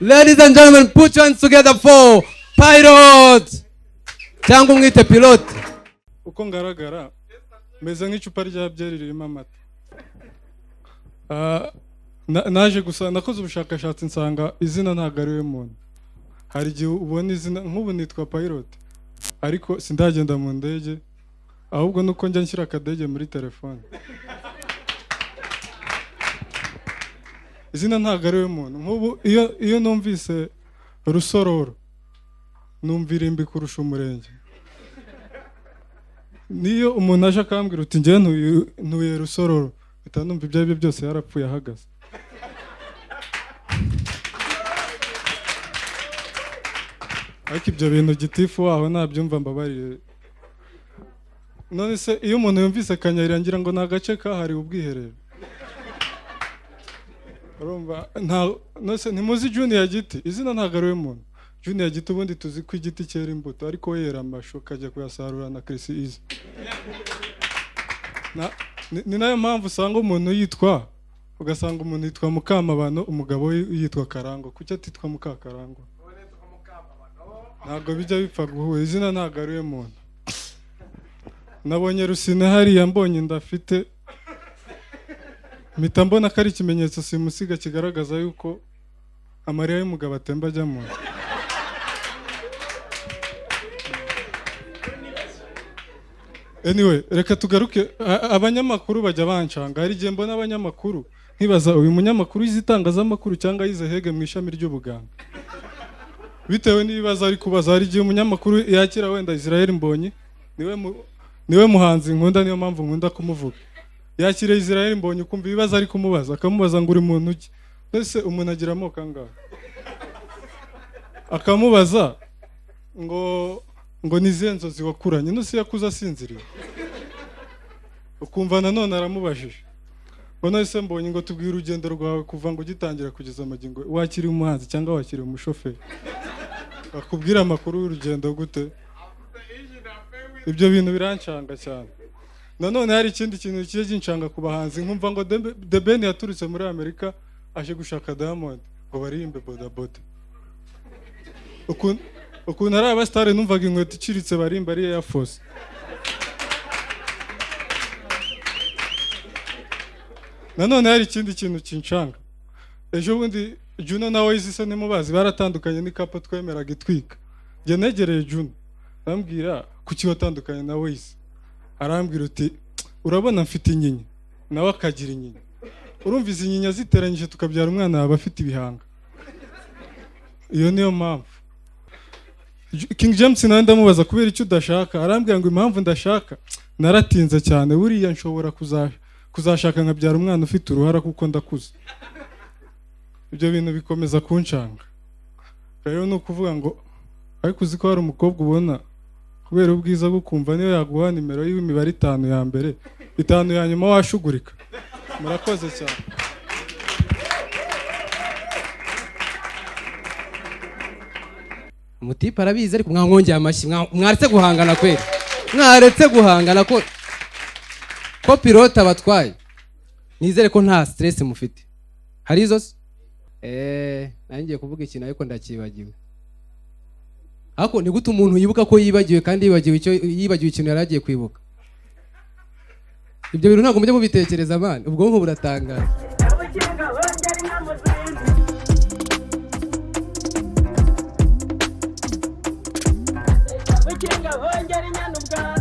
Ladies and gentlemen, put your hands together for Pilot. Cyangwa umwite Pilot. Uko ngaragara meze nk'icupa rya byeri ririmo amata. Naje gusa nakoze ubushakashatsi nsanga izina ntago ari we muntu. Hari igihe ubona izina nk'ubu nitwa Pilot ariko sindagenda mu ndege ahubwo nuko njya nshyira akadege muri telefone. Izina ntago ari we muntu. Nk'ubu iyo numvise Rusororo numvira imbi kurusha umurenge. Niyo umuntu aje akambwira uti njye ntuye Rusororo bitanumva ibyo aribyo byose yarapfuye ahagaze. Ariko ibyo bintu gitifu waho nabyumva mbabarire. None se iyo umuntu yumvise Kanyarira ngira ngo nagace kahari ubwiherero. Urumva nose ntimuzi Junior Giti, izina ntago ari we muntu. Junior Giti ubundi tuzi ko igiti cyera imbuto ariko we yera amashu kajya kuyasarura na Chris Easy. Ni nayo mpamvu usanga umuntu yitwa ugasanga umuntu yitwa Mukamabano umugabo we yitwa Karango. Kuki atitwa Mukakarango? Ntago bijya bipfa guhuye, izina ntago ari we muntu. Nabonye Rusine hariya mbonye ndafite mpita mbona ko ari ikimenyetso simusiga kigaragaza yuko amarira y'umugabo atemba ajya mu nda. Anyway, reka tugaruke. Abanyamakuru bajya bancanga. Hari igihe mbona abanyamakuru nkibaza uyu munyamakuru yizitangazamakuru cyangwa yize hege mu ishami ry'ubuganga. Bitewe n'ibibazo ari kubaza. Hari igihe umunyamakuru yakira wenda Israel Mbonyi niwe muhanzi nkunda, niyo mpamvu nkunda kumuvuga. Yakire Israel Mbonyi kumva ibibazo ari kumubaza, akamubaza ngo uri muntu ki? Ese umuntu agira amoko angahe? Akamubaza ngo nizihe nzozi wakuranye? Nose yakuza asinziriye. Ukumva nanone aramubajije ngo nose Mbonyi ngo tubwire urugendo rwawe kuva ngo gitangira kugeza amagingo wakiri umuhanzi cyangwa wakiri umushoferi. Akubwira amakuru y'urugendo gute? Ibyo bintu birancanga cyane. Nanone hari ikindi kintu kiye gincanga ku bahanzi nkumva ngo The Ben yaturutse muri Amerika aje gushaka Diamond ngo barimbe boda boda. Ukuntu ari abastare numvaga inkweto iciritse barimba ari Air Force. Nanone hari ikindi kintu kincanga. Ejo bundi Juno na Wise se nimubazi baratandukanye ni kapo twemeraga itwika. Nge negereye Juno arambwira kuki watandukanye na Wise. Arambwira uti urabona mfite inyinya nawe akagira inyinya. Urumva izi nyinya ziteranyije tukabyara umwana yaba afite ibihanga. Iyo niyo mpamvu. King James nawe ndamubaza kubera icyo udashaka. Arambwira ngo impamvu ndashaka naratinze cyane buriya nshobora kuzashaka nkabyara umwana ufite uruhara kuko ndakuze. Ibyo bintu bikomeza kuncanga. Rero no kuvuga ngo ariko uzi ko hari umukobwa ubona kubera ubwiza bwo kumva niyo yaguha nimero y'imibare 5 ya mbere 5 ya nyuma washugurika. Murakoze cyane. Umutipe arabizi ariko mwangongeye amashyi mwaretse guhangana kweli. Mwaretse guhangana ko Pilot abatwaye. Nizere ko nta stress mufite. Hari izo nangiye kuvuga ikintu ariko ndakibagiwe. Ako ni gute umuntu yibuka ko yibagiwe kandi yibagiwe ikintu yaragiye kwibuka. Ibyo bintu ntabwo mujye mubitekereza abana. Ubwonko buratangaje. Ukinga bongera inyana ubwa